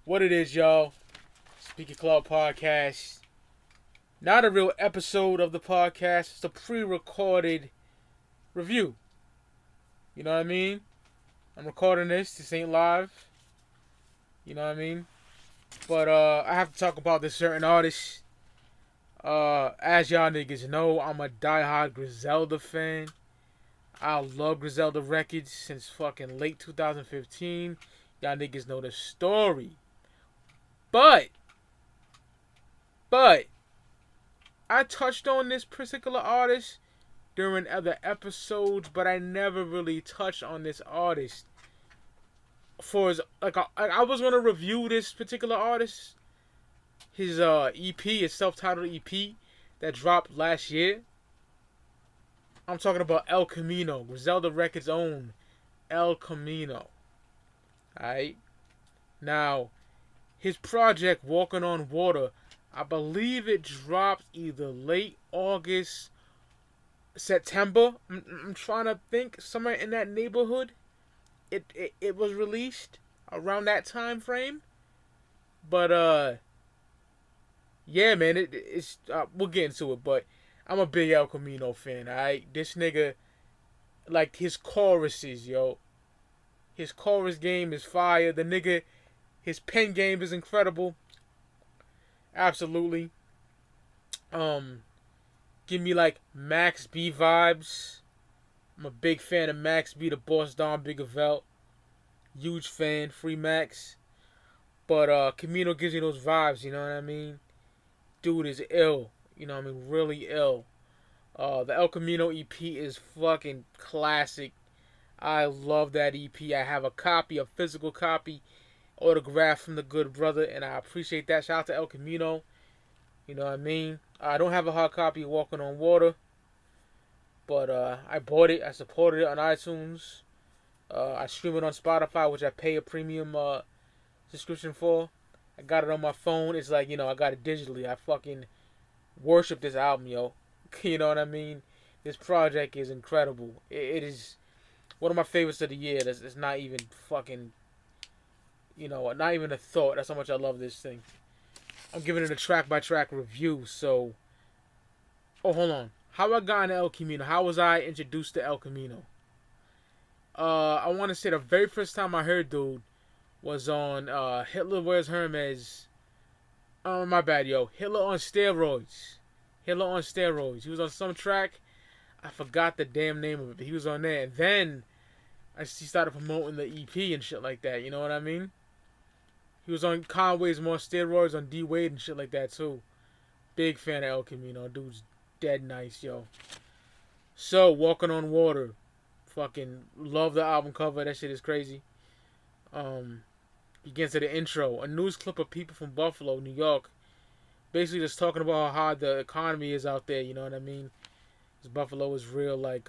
What it is, y'all. Speaker Club Podcast. Not a real episode of the podcast. It's a pre-recorded review. You know what I mean? I'm recording this. This ain't live. You know what I mean? But I have to talk about this certain artist. As y'all niggas know, I'm a diehard Griselda fan. I love Griselda Records since fucking late 2015. Y'all niggas know the story. But I touched on this particular artist during other episodes, but I never really touched on this artist. For his, I was gonna review this particular artist, his EP, his self-titled EP that dropped last year. I'm talking about Elcamino, Griselda Records' own Elcamino. Alright? Now, his project, Walking on Water, I believe it dropped either late August, September. I'm trying to think, somewhere in that neighborhood. It was released around that time frame. But yeah, man, it's we'll get into it. But I'm a big Elcamino fan. Alright, this nigga, like his choruses, yo. His chorus game is fire. The nigga, his pen game is incredible. Absolutely. Give me like Max B vibes. I'm a big fan of Max B, the Boss Don Bigavelt. Huge fan, Free Max. But Camino gives you those vibes, you know what I mean? Dude is ill. You know what I mean? Really ill. The Elcamino EP is fucking classic. I love that EP. I have a copy, a physical copy, autographed from the good brother, and I appreciate that. Shout out to Elcamino. You know what I mean? I don't have a hard copy of Walking on Water, but I bought it. I supported it on iTunes. I stream it on Spotify, which I pay a premium subscription for. I got it on my phone. It's like, I got it digitally. I fucking worship this album, yo. You know what I mean? This project is incredible. It is one of my favorites of the year. It's not even fucking, not even a thought. That's how much I love this thing. I'm giving it a track-by-track review, so... Oh, hold on. How I got into Elcamino? How was I introduced to Elcamino? I want to say the very first time I heard dude was on Hitler Wears Hermes. Oh, my bad, yo. Hitler on steroids. Hitler on steroids. He was on some track. I forgot the damn name of it, but he was on there. And then he started promoting the EP and shit like that. You know what I mean? He was on Conway's More Steroids on D Wade and shit like that too. Big fan of Elcamino. Dude's dead nice, yo. So, Walking on Water. Fucking love the album cover. That shit is crazy. Begins to the intro. A news clip of people from Buffalo, New York. Basically just talking about how hard the economy is out there, you know what I mean? Because Buffalo is real, like,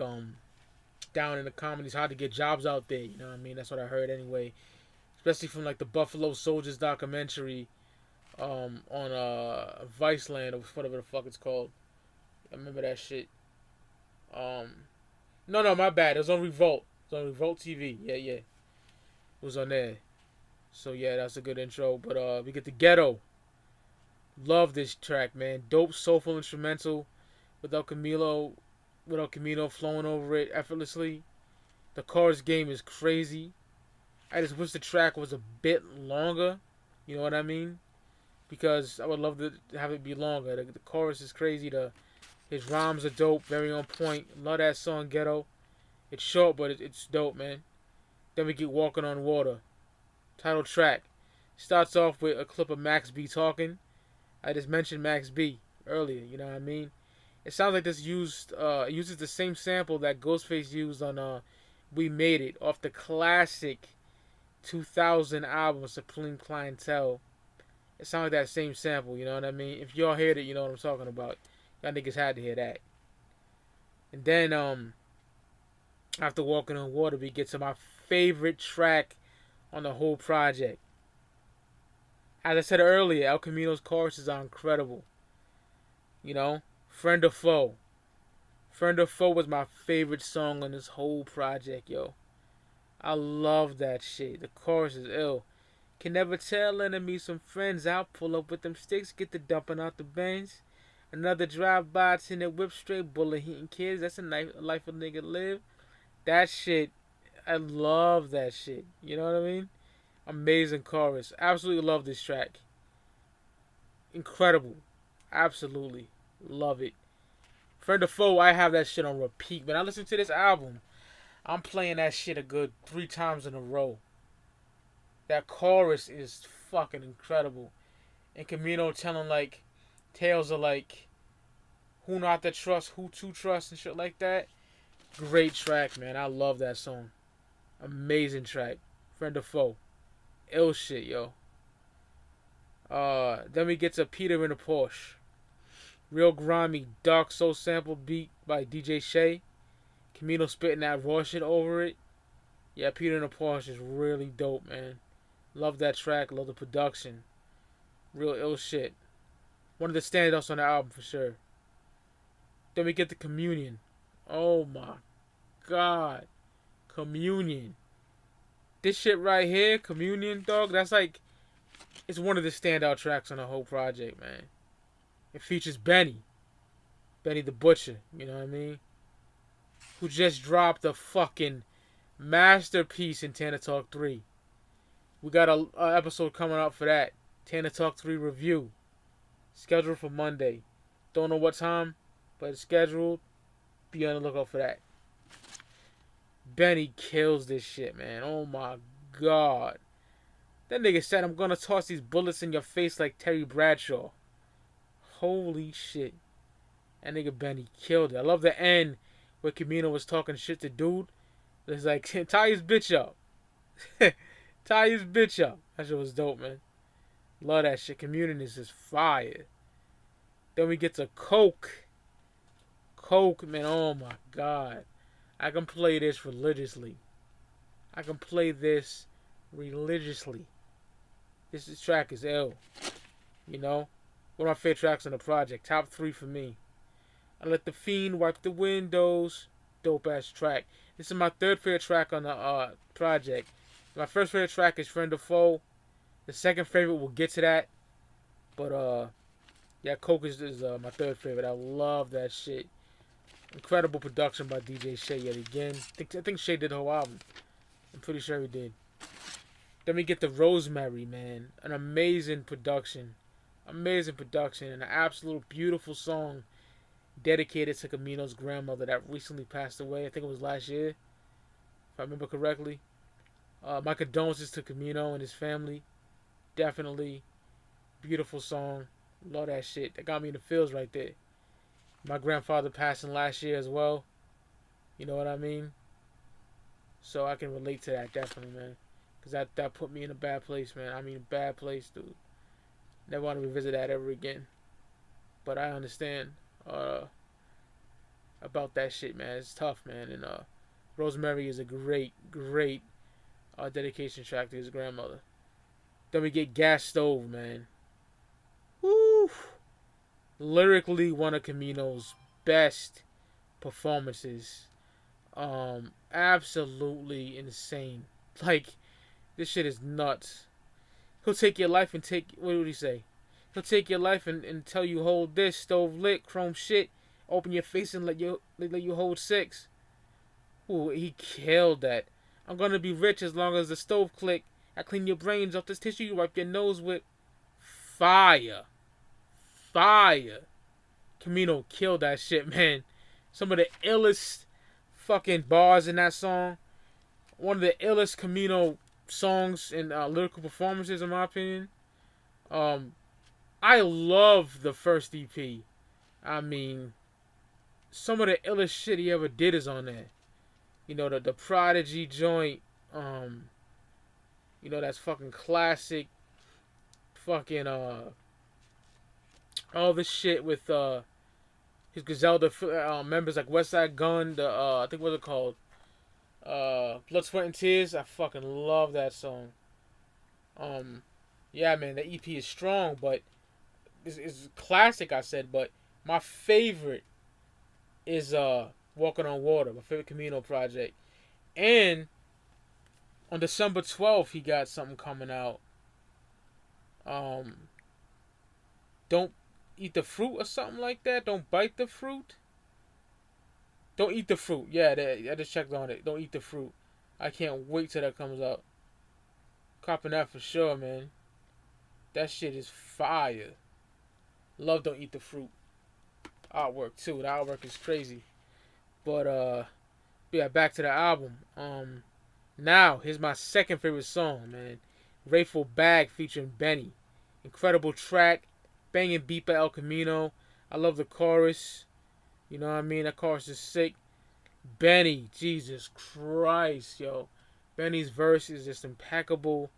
down in the economy. It's hard to get jobs out there, you know what I mean? That's what I heard anyway. Especially from like the Buffalo Soldiers documentary on Viceland or whatever the fuck it's called. I remember that shit. No, my bad. It was on Revolt. It was on Revolt TV. Yeah. It was on there. So yeah, that's a good intro. But we get the Ghetto. Love this track, man. Dope, soulful instrumental with Elcamino flowing over it effortlessly. The chorus game is crazy. I just wish the track was a bit longer. You know what I mean? Because I would love to have it be longer. The chorus is crazy. His rhymes are dope. Very on point. Love that song, Ghetto. It's short, but it's dope, man. Then we get Walking on Water. Title track. Starts off with a clip of Max B talking. I just mentioned Max B earlier. You know what I mean? It sounds like this uses the same sample that Ghostface used on We Made It off the classic 2000 album Supreme Clientele. It sounds like that same sample, you know what I mean? If y'all heard it, you know what I'm talking about. Y'all niggas had to hear that. And then after Walking on Water, we get to my favorite track on the whole project. As I said earlier, Elcamino's choruses are incredible. You know, Friend or Foe. Friend or Foe was my favorite song on this whole project, yo. I love that shit. The chorus is ill. Can never tell enemies from friends out. Pull up with them sticks, get the dumping out the Benz. Another drive-by, in the whip straight, bullet hitting kids. That's a life a nigga live. That shit, I love that shit. You know what I mean? Amazing chorus. Absolutely love this track. Incredible. Absolutely. Love it. Friend or foe, I have that shit on repeat. When I listen to this album, I'm playing that shit a good 3 times in a row. That chorus is fucking incredible. And Camino telling like tales of like who not to trust, who to trust and shit like that. Great track, man. I love that song. Amazing track. Friend or foe. Ill shit, yo. Then we get to Peter in a Porsche. Real grimy, dark soul sample beat by DJ Shay. Camino spitting that raw shit over it. Yeah, Peter in a Porsche is really dope, man. Love that track, love the production. Real ill shit. One of the standouts on the album for sure. Then we get the Communion. Oh my god. Communion. This shit right here, Communion, dog, that's like, it's one of the standout tracks on the whole project, man. It features Benny the Butcher, you know what I mean? Who just dropped a fucking masterpiece in Tana Talk 3. We got a episode coming out for that. Tana Talk 3 review. Scheduled for Monday. Don't know what time, but it's scheduled. Be on the lookout for that. Benny kills this shit, man. Oh my god. That nigga said, I'm gonna toss these bullets in your face like Terry Bradshaw. Holy shit. That nigga Benny killed it. I love the end where Camino was talking shit to dude. It's like, tie his bitch up. Tie his bitch up. That shit was dope, man. Love that shit. Community is just fire. Then we get to Coke. Coke, man. Oh my god. I can play this religiously. This track is ill. You know? One of my favorite tracks on the project. Top 3 for me. I Let the Fiend Wipe the Windows. Dope ass track. This is my 3rd favorite track on the project. My first favorite track is Friend or Foe. The second favorite, we'll get to that. But yeah, Coke is my 3rd favorite. I love that shit. Incredible production by DJ Shay yet again. I think Shay did the whole album. I'm pretty sure he did. Then we get the Rosemary, man. An amazing production. And an absolute beautiful song dedicated to Camino's grandmother that recently passed away. I think it was last year, if I remember correctly. My condolences to Camino and his family. Definitely beautiful song. Love that shit. That got me in the feels right there. My grandfather passing last year as well. You know what I mean? So I can relate to that definitely, man. Because that put me in a bad place, man. I mean, a bad place, dude. Never want to revisit that ever again. But I understand about that shit, man. It's tough, man. And Rosemary is a great dedication track to his grandmother. Then we get Gas Stove, man. Woo! Lyrically, one of Camino's best performances. Absolutely insane. Like, this shit is nuts. He'll take your life and what would he say? He'll take your life and tell you hold this, stove lit, chrome shit, open your face and let you hold 6. Ooh, he killed that. I'm gonna be rich as long as the stove click. I clean your brains off this tissue you wipe your nose with. Fire. Camino killed that shit, man. Some of the illest fucking bars in that song. One of the illest Camino songs and lyrical performances, in my opinion. I love the first EP. I mean, some of the illest shit he ever did is on there. You know, the Prodigy joint. You know, that's fucking classic. Fucking all this shit with his Griselda members like Westside Gun. I think what's it called? Blood, Sweat, and Tears. I fucking love that song. Yeah, man, the EP is strong, but it's classic. I said, but my favorite is Walking on Water, my favorite Camino project. And on December 12th, he got something coming out. Um, don't eat the fruit or something like that. Don't bite the fruit. Don't eat the fruit. Yeah, I just checked on it. Don't eat the fruit. I can't wait till that comes out. Copping that for sure, man. That shit is fire. Love Don't Eat the Fruit. Artwork too. The artwork is crazy. But yeah, back to the album. Now here's my second favorite song, man. Grateful Bag featuring Benny. Incredible track, banging beat by Elcamino. I love the chorus. You know what I mean? That chorus is sick. Benny, Jesus Christ, yo. Benny's verse is just impeccable.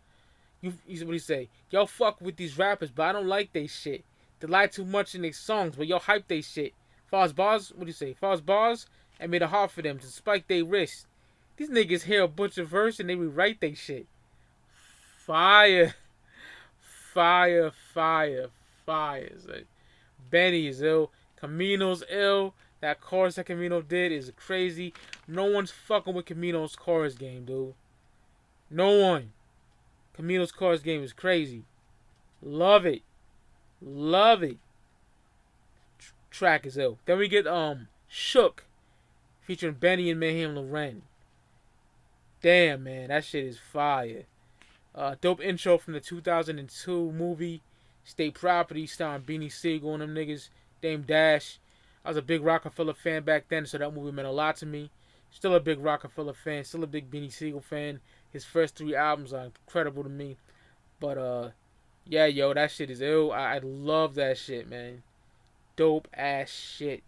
What do you say? Y'all fuck with these rappers, but I don't like they shit. They lie too much in their songs, but y'all hype they shit. Fars bars, what do you say? Fars bars, and made it hard for them to spike their wrist. These niggas hear a butcher verse and they rewrite they shit. Fire. Fire, fire, fire. It's like, Benny is ill. Camino's ill. That chorus that Camino did is crazy. No one's fucking with Camino's chorus game, dude. No one. Camino's chorus game is crazy. Love it. Love it. Track is ill. Then we get Shook featuring Benny and Mayhem Loren. Damn, man, that shit is fire. Dope intro from the 2002 movie State Property, starring Beanie Siegel and them niggas. Dame Dash. I was a big Rockefeller fan back then, so that movie meant a lot to me. Still a big Rockefeller fan. Still a big Beanie Siegel fan. His first 3 albums are incredible to me. But yeah, yo, that shit is ill. I love that shit, man. Dope ass shit.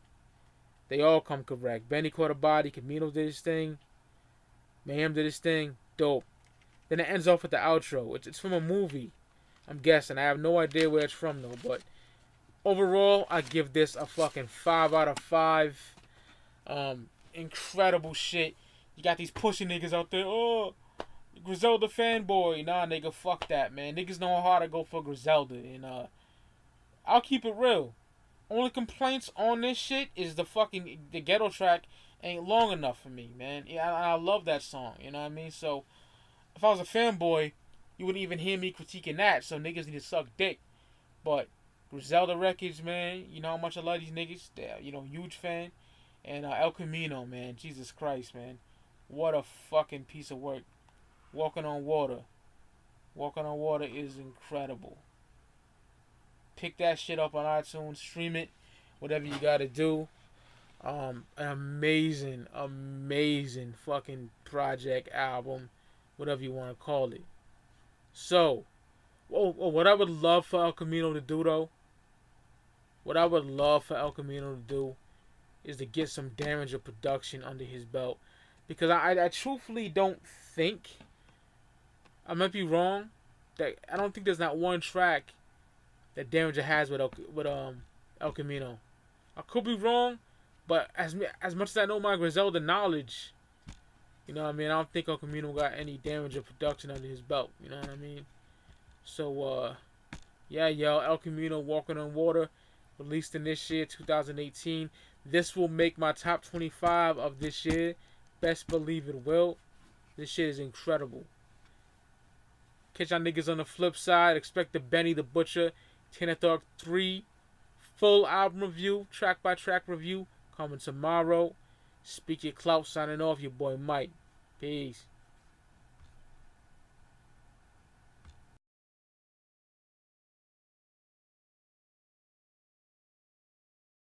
They all come correct. Benny caught a body. Camino did his thing. Mayhem did his thing. Dope. Then it ends off with the outro. It's from a movie, I'm guessing. I have no idea where it's from, though. But overall, I give this a fucking 5 out of 5. Incredible shit. You got these pussy niggas out there. Oh, Griselda fanboy. Nah, nigga, fuck that, man. Niggas know how to go for Griselda. And I'll keep it real. Only complaints on this shit is the ghetto track ain't long enough for me, man. Yeah, I love that song. You know what I mean? So if I was a fanboy, you wouldn't even hear me critiquing that. So niggas need to suck dick. But Griselda Records, man, you know how much I love these niggas. They're, huge fan. And Elcamino, man, Jesus Christ, man, what a fucking piece of work. Walking on Water. Walking on Water is incredible. Pick that shit up on iTunes, stream it, whatever you gotta do. An amazing fucking project, album, whatever you want to call it. So, what I would love for Elcamino to do, though, is to get some damage of production under his belt. Because I truthfully don't think, I might be wrong, that I don't think there's not one track that Damager has with Elcamino. I could be wrong, but as much as I know my Griselda knowledge, you know what I mean, I don't think Elcamino got any Damager production under his belt. You know what I mean? So, yeah, yo, Elcamino, Walking on Water, released in this year, 2018. This will make my top 25 of this year. Best believe it will. This shit is incredible. Catch y'all niggas on the flip side. Expect the Benny the Butcher, Tenor Thug 3 full album review, track by track review, coming tomorrow. Speak your clout, signing off, your boy Mike. Peace.